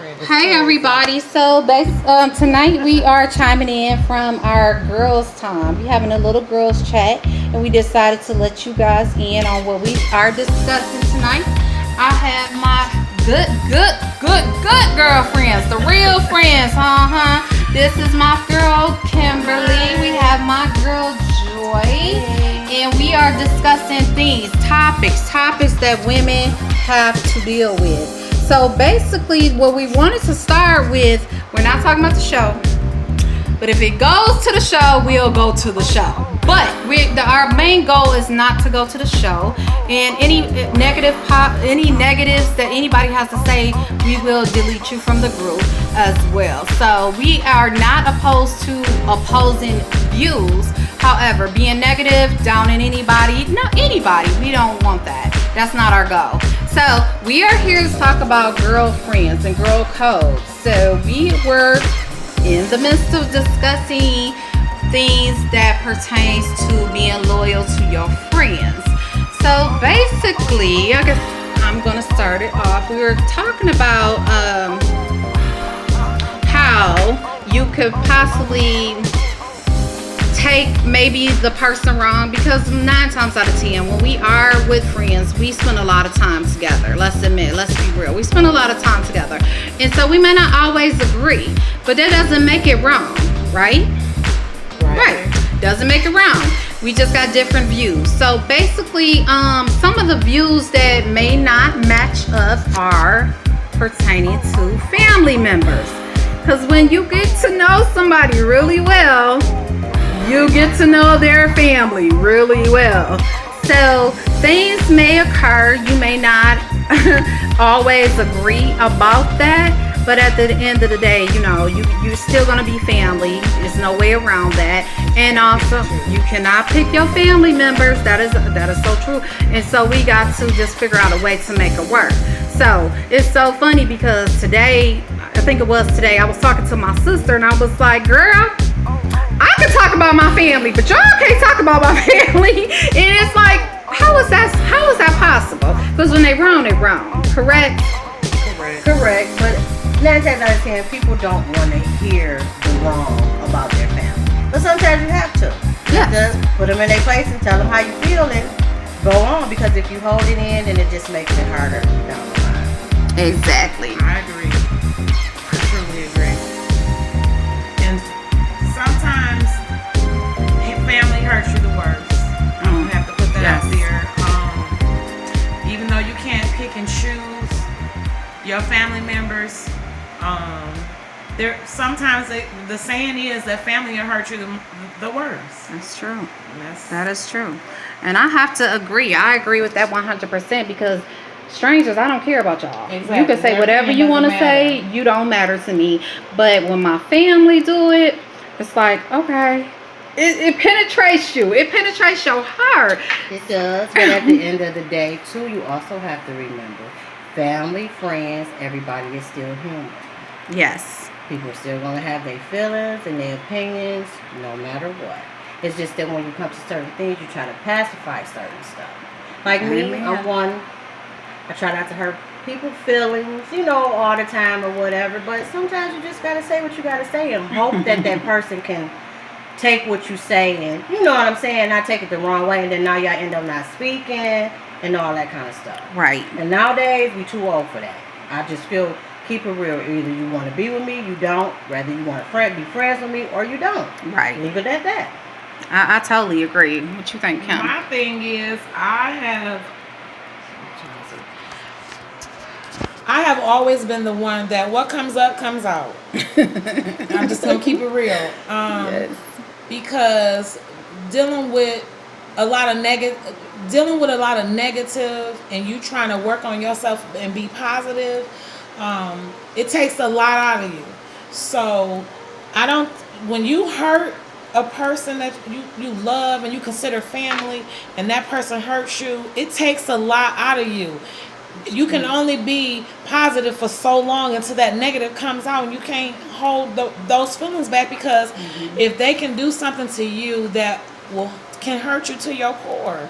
Hey everybody, so tonight we are chiming in from our girls' time. We're having a little girls' chat, and we decided to let you guys in on what we are discussing tonight. I have my good girlfriends, the real friends, This is my girl Kimberly. We have my girl Joy, and we are discussing things, topics that women have to deal with. So basically, what we wanted to start with, we're not talking about the show, but if it goes to the show, we'll go to the show. But our main goal is not to go to the show. And any negatives that anybody has to say, we will delete you from the group as well. So we are not opposed to opposing views. However, being negative, downing anybody, we don't want that. That's not our goal. So we are here to talk about girlfriends and girl codes. So we were in the midst of discussing things that pertains to being loyal to your friends. So basically, I guess I'm gonna start it off. We were talking about how you could possibly take maybe the person wrong, because 9 times out of 10 when we are with friends, we spend a lot of time together. Let's be real, we spend a lot of time together, and so we may not always agree, but that doesn't make it wrong, right? Doesn't make it wrong. We just got different views. So basically, some of the views that may not match up are pertaining to family members, because when you get to know somebody really well, you get to know their family really well. So things may occur. You may not always agree about that, but at the end of the day, you're still gonna be family. There's no way around that. And also, you cannot pick your family members. That is so true. And so we got to just figure out a way to make it work. So it's so funny because today, I was talking to my sister, and I was like, girl, I can talk about my family, but y'all can't talk about my family. And it's like, how is that possible? Because when they wrong, correct? Correct. But 9 times out of 10, people don't want to hear the wrong about their family. But sometimes you have to. Yes. Just put them in their place and tell them how you feel and go on. Because if you hold it in, then it just makes it harder down the line. Exactly. I agree. I truly agree. And sometimes family hurts you the worst. You have to put that out there. Even though you can't pick and choose your family members, sometimes the saying is that family will hurt you the worst. That's true. That is true. And I have to agree. I agree with that 100%, because strangers, I don't care about y'all. Exactly. You can say whatever you want to say. You don't matter to me. But when my family do it, it's like, okay. It penetrates you. It penetrates your heart. It does. But at the end of the day, too, you also have to remember, family, friends, everybody is still human. Yes. People are still going to have their feelings and their opinions, no matter what. It's just that when you come to certain things, you try to pacify certain stuff. Like me, I'm one, I try not to hurt people's feelings, all the time or whatever. But sometimes you just got to say what you got to say and hope that person can take what you say and, you know what I'm saying, not take it the wrong way, and then now y'all end up not speaking and all that kind of stuff. Right. And nowadays, we too old for that. I just feel, keep it real. Either you want to be with me, you don't. Whether you want to be friends with me, or you don't. Right. Leave it at that. I totally agree. What you think, Kim? My thing is, I have always been the one that what comes up comes out. I'm just gonna keep it real. Yes. Because dealing with a lot of negative, and you trying to work on yourself and be positive, it takes a lot out of you. So when you hurt a person that you love and you consider family, and that person hurts you, it takes a lot out of you. You can only be positive for so long until that negative comes out, and you can't hold those feelings back, because if they can do something to you that can hurt you to your core,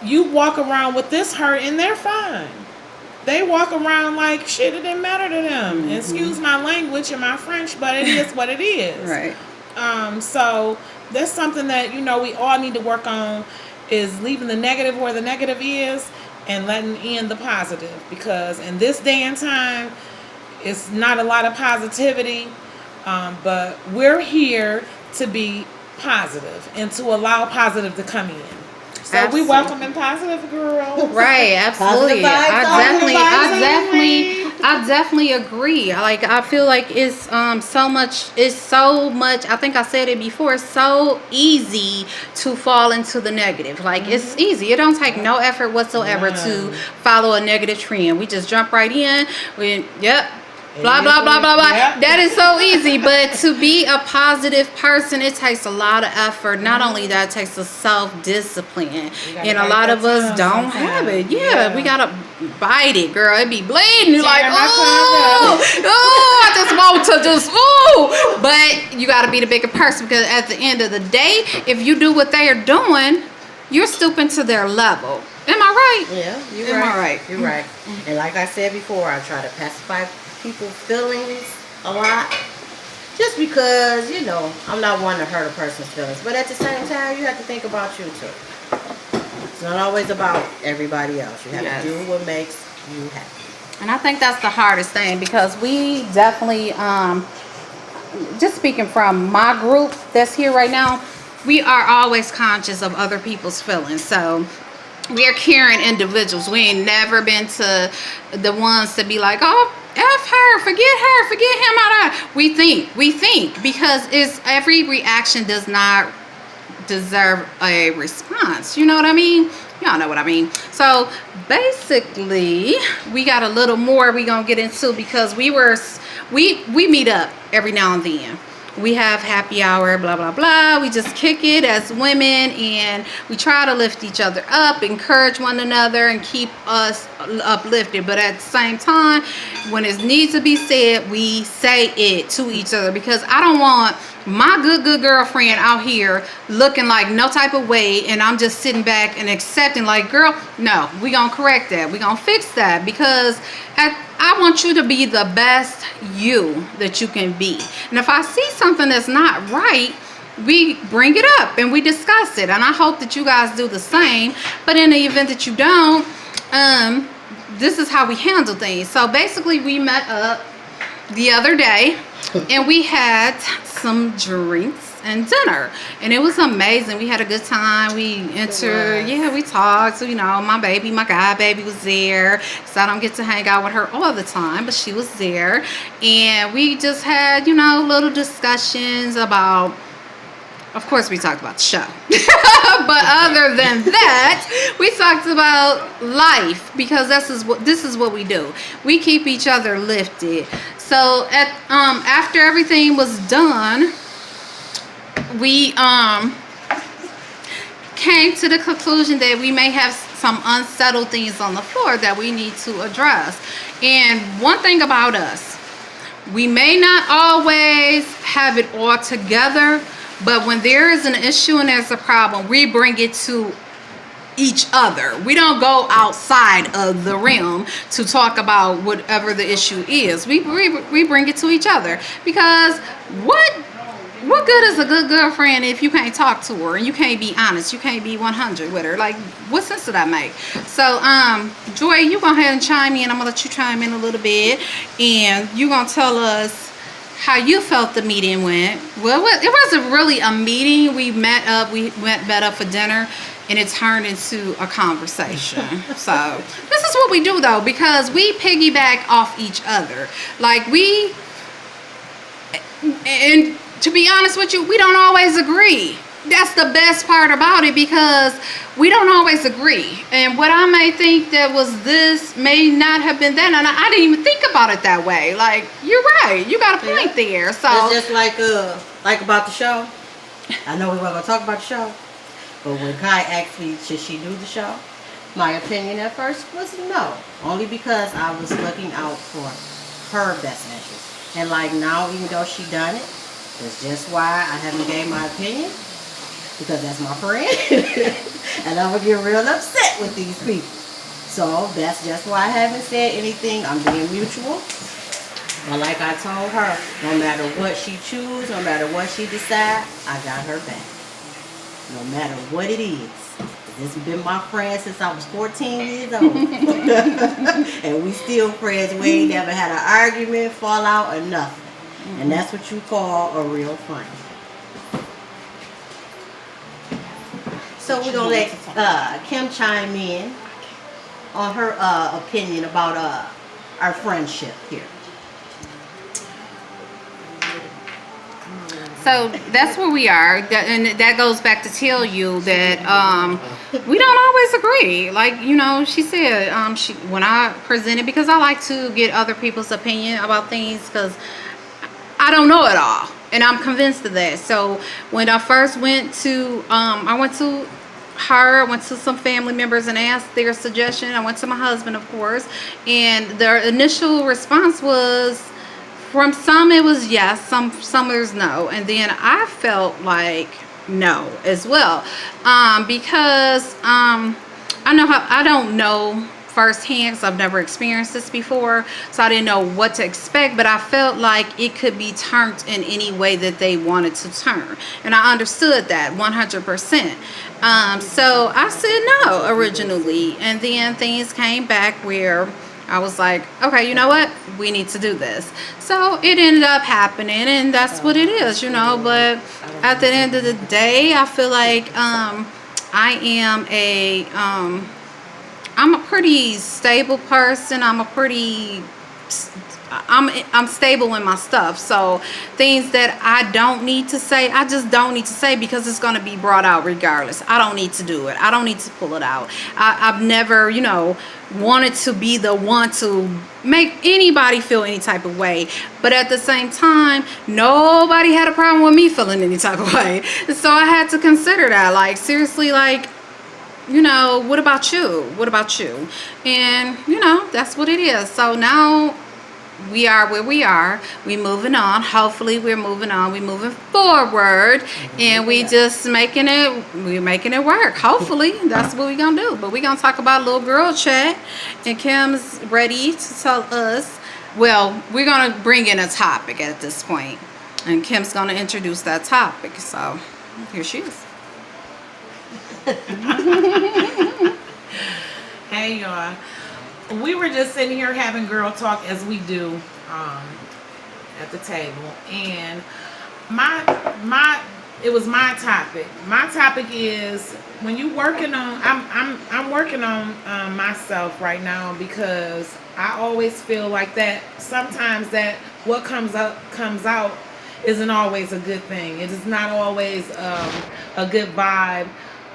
you walk around with this hurt and they're fine. they walk around like shit. It didn't matter to them. Excuse my language and my French, but it is what it is. Right. So that's something that we all need to work on, is leaving the negative where the negative is and letting in the positive, because in this day and time it's not a lot of positivity, but we're here to be positive and to allow positive to come in. So Absolutely. we welcome in positive, girl. Right, absolutely. Positive vibes, I definitely agree. Like, I feel like it's so much. I think I said it before. It's so easy to fall into the negative. Like, it's easy. It don't take no effort whatsoever to follow a negative trend. We just jump right in. Blah, blah, blah, blah, blah. Yep. That is so easy. But to be a positive person, it takes a lot of effort. Not only that, it takes a self-discipline. And a lot of us don't have it. Yeah, we got to bite it, girl. It be bleeding. You're like, I just want to But you got to be the bigger person, because at the end of the day, if you do what they are doing, you're stooping to their level. Am I right? Yeah, you're Am right. I right? You're right. And like I said before, I try to pacify people's feelings a lot, just because I'm not one to hurt a person's feelings, but at the same time you have to think about you too. It's not always about everybody else. You have to do what makes you happy. And I think that's the hardest thing, because we definitely just speaking from my group that's here right now, we are always conscious of other people's feelings. So we are caring individuals. We ain't never been to the ones to be like, oh, F her, forget him. We think, because every reaction does not deserve a response. You know what I mean? Y'all know what I mean. So basically, we got a little more we gonna get into, because we meet up every now and then. We have happy hour, blah, blah, blah. We just kick it as women, and we try to lift each other up, encourage one another, and keep us uplifted. But at the same time, when it needs to be said, we say it to each other, because I don't want my good girlfriend out here looking like no type of way, and I'm just sitting back and accepting like, girl, no, we gonna correct that. We gonna fix that, because I want you to be the best you that you can be. And if I see something that's not right, we bring it up and we discuss it. And I hope that you guys do the same. But in the event that you don't, this is how we handle things. So basically, we met up the other day and we had some drinks and dinner, and it was amazing. We had a good time. We we talked. So my guy baby was there, so I don't get to hang out with her all the time, but she was there, and we just had little discussions about, of course, we talked about the show. But other than that, we talked about life, because this is what we do. We keep each other lifted. So after everything was done, we came to the conclusion that we may have some unsettled things on the floor that we need to address. And one thing about us, we may not always have it all together, but when there is an issue and there's a problem, we bring it to each other. We don't go outside of the realm to talk about whatever the issue is. We bring it to each other, because what good is a good girlfriend if you can't talk to her and you can't be honest, you can't be 100 with her? Like, what sense does that make? So Joy, you go ahead and chime in. I'm gonna let you chime in a little bit, and you gonna tell us how you felt the meeting went. Well, it wasn't really a meeting. We met up for dinner, and it turned into a conversation. So this is what we do, though, because we piggyback off each other. Like, and to be honest with you, we don't always agree. That's the best part about it, because we don't always agree. And what I may think that was this may not have been that. And I didn't even think about it that way. Like, you're right. You got a point there. So it's just like about the show. I know we weren't going to talk about the show, but when Kai asked me, should she do the show? My opinion at first was no. Only because I was looking out for her best interest. And like now, even though she done it, that's just why I haven't gave my opinion, because that's my friend. And I'm going to get real upset with these people. So that's just why I haven't said anything. I'm being mutual. But like I told her, no matter what she chooses, no matter what she decides, I got her back. No matter what it is. This has been my friend since I was 14 years old. And we still friends. We ain't never had an argument, fallout, or nothing. And that's what you call a real friend. So we're going to let Kim chime in on her opinion about our friendship here. So that's where we are, and that goes back to tell you that we don't always agree. Like, you know, she said, when I presented, because I like to get other people's opinion about things, because I don't know it all, and I'm convinced of that. So when I first went to, I went to some family members and asked their suggestion. I went to my husband, of course, and their initial response was, from some it was yes, some there's no, and then I felt like no as well, because I don't know firsthand, because I've never experienced this before, so I didn't know what to expect, but I felt like it could be turned in any way that they wanted to turn, and I understood that 100%. So I said no originally, and then things came back where I was like, okay, you know what? We need to do this. So it ended up happening, and that's what it is, you know. But at the end of the day, I feel like I'm a pretty stable person. I'm stable in my stuff. So things that I don't need to say, I just don't need to say, because it's going to be brought out regardless. I don't need to do it. I don't need to pull it out. I've never, you know, wanted to be the one to make anybody feel any type of way. But at the same time, nobody had a problem with me feeling any type of way. So I had to consider that. Like, seriously, like, you know, what about you? What about you? And, you know, that's what it is. So now we are where we are. We moving on. Hopefully we're moving on. We're moving forward, and we're making it work. Hopefully that's what we're gonna do. But we're gonna talk about little girl chat, and Kim's ready to tell us. Well, we're gonna bring in a topic at this point, and Kim's gonna introduce that topic. So here she is. Hey y'all. We were just sitting here having girl talk, as we do at the table, and it was my topic. My topic is, when you working on, I'm working on myself right now, because I always feel like that sometimes that what comes out isn't always a good thing. It is not always a good vibe,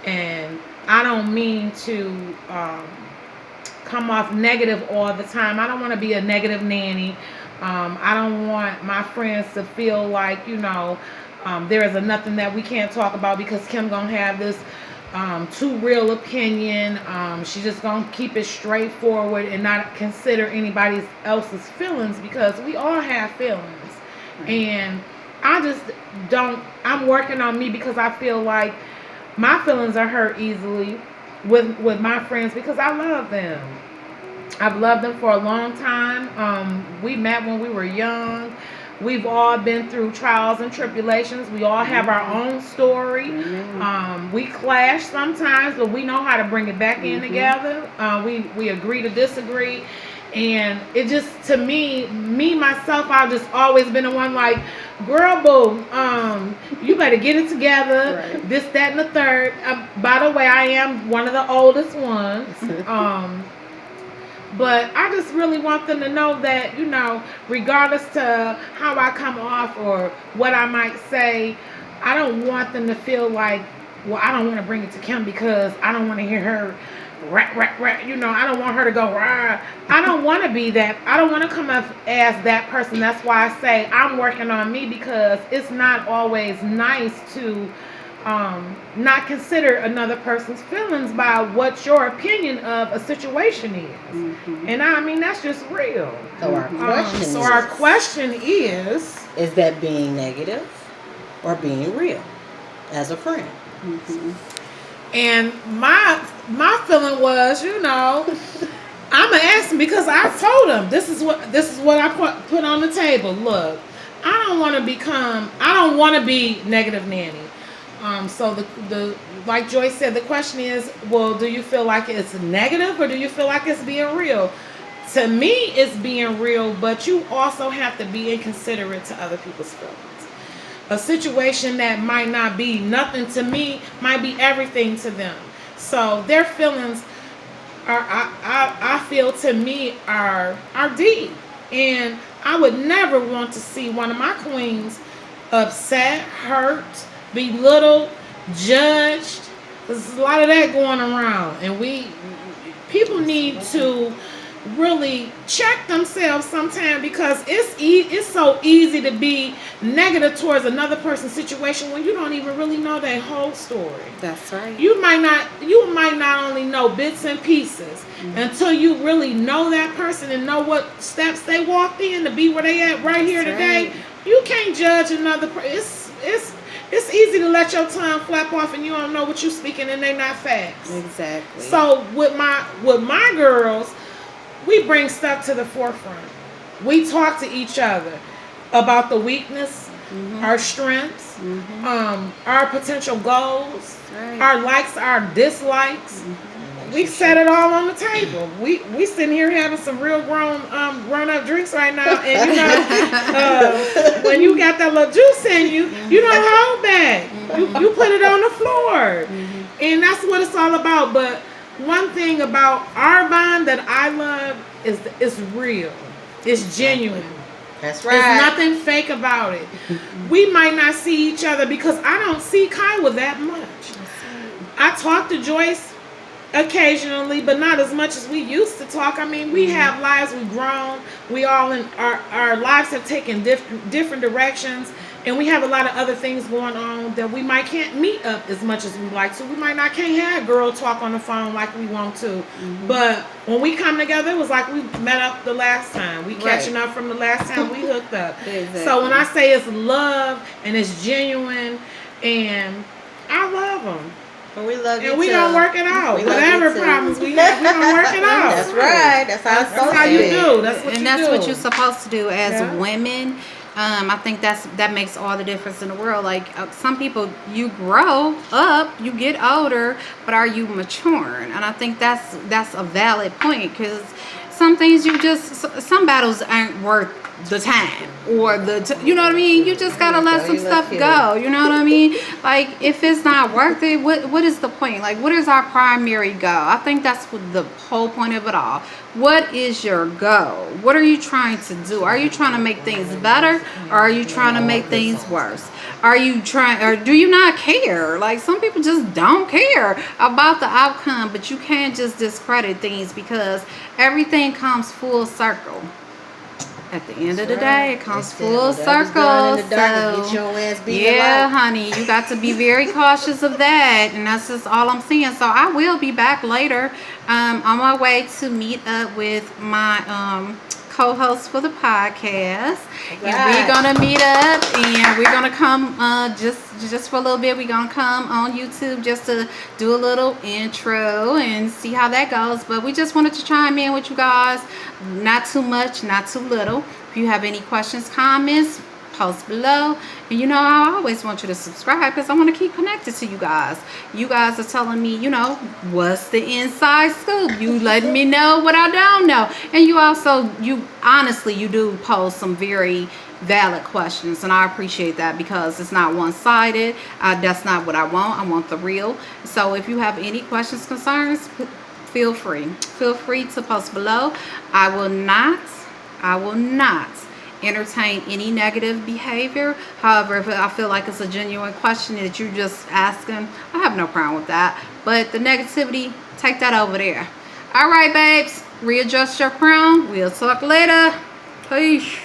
and I don't mean to come off negative all the time. I don't want to be a negative nanny. I don't want my friends to feel like, you know, there is nothing that we can't talk about, because Kim gonna have this too real opinion. She's just gonna keep it straightforward and not consider anybody else's feelings, because we all have feelings. And I just don't, I'm working on me, because I feel like my feelings are hurt easily with my friends, because I love them. I've loved them for a long time. We met when we were young. We've all been through trials and tribulations. We all have our own story. We clash sometimes, but we know how to bring it back in together. We agree to disagree. And it just, to me myself, I've just always been the one like, girl, boo, you better get it together. Right. This, that, and the third. By the way, I am one of the oldest ones. But I just really want them to know that, you know, regardless to how I come off or what I might say, I don't want them to feel like, well, I don't want to bring it to Kim because I don't want to hear her rap, you know, I don't want her to go rah. I don't want to be that. I don't want to come up as that person. That's why I say I'm working on me, because it's not always nice to not consider another person's feelings by what your opinion of a situation is. And I mean, that's just real. So our question is that being negative or being real as a friend? And my feeling was, I'm gonna ask him because I told him this is what I put on the table. Look, I don't want to be negative Nanny. So the like Joyce said, the question is, well, do you feel like it's negative or do you feel like it's being real? To me, it's being real, but you also have to be inconsiderate to other people's feelings. A situation that might not be nothing to me might be everything to them. So their feelings I feel to me are deep, and I would never want to see one of my queens upset, hurt, belittled, judged. There's a lot of that going around, and people need to really check themselves sometime, because it's so easy to be negative towards another person's situation when you don't even really know their whole story. That's right. You might not only know bits and pieces until you really know that person and know what steps they walked in to be where they at right here today. Right. You can't judge another person. It's easy to let your tongue flap off and you don't know what you're speaking and they not facts. Exactly. So with my girls, we bring stuff to the forefront. We talk to each other about the weakness, our strengths, our potential goals, our likes, our dislikes. We set it all on the table. We sitting here having some real grown up drinks right now, and when you got that little juice in you, you don't hold back. You put it on the floor, and that's what it's all about. But one thing about our bond that I love is it's real. It's genuine. That's right. There's nothing fake about it. We might not see each other because I don't see Kyle that much. I talk to Joyce occasionally, but not as much as we used to talk. I mean, we have lives, we've grown. We all in our lives have taken different directions, and we have a lot of other things going on that we can't meet up as much as we like to. We can't have girl talk on the phone like we want to. But when we come together, it was like we met up the last time. We catching up from the last time we hooked up. Exactly. So when I say it's love and it's genuine, and I love them. Well, we love you and we too. gonna work it out. We love Whatever you too. problems we have, we gonna work it out. That's right. That's how it's supposed how to you be. do. That's what and you that's do. what you're supposed to do as Yeah. women. I think that makes all the difference in the world. Like some people, you grow up, you get older, but are you maturing? And I think that's a valid point, because some things some battles aren't worth the time or you know what I mean. You just gotta let some stuff go. You know what I mean? Like if it's not worth it, what is the point? Like what is our primary goal? I think that's what the whole point of it all. What is your goal? What are you trying to do? Are you trying to make things better, or are you trying to make things worse? Are you trying, or do you not care? Like some people just don't care about the outcome, but you can't just discredit things, because everything comes full circle. At the end of the day, it comes full circle. Yeah, honey, you got to be very cautious of that, and that's just all I'm saying. So I will be back later, on my way to meet up with my co-host for the podcast, and we're gonna meet up, and we're gonna come just for a little bit. We're gonna come on YouTube just to do a little intro and see how that goes. But we just wanted to chime in with you guys, not too much, not too little. If you have any questions, comments, post below. And I always want you to subscribe, because I want to keep connected to you guys. You guys are telling me, what's the inside scoop. You letting me know what I don't know. And you honestly do pose some very valid questions, and I appreciate that, because it's not one-sided. That's not what I want. I want the real. So if you have any questions, concerns, feel free to post below. I will not entertain any negative behavior. However, if I feel like it's a genuine question that you're just asking, I have no problem with that. But the negativity, take that over there. All right, babes, readjust your crown. We'll talk later. Peace.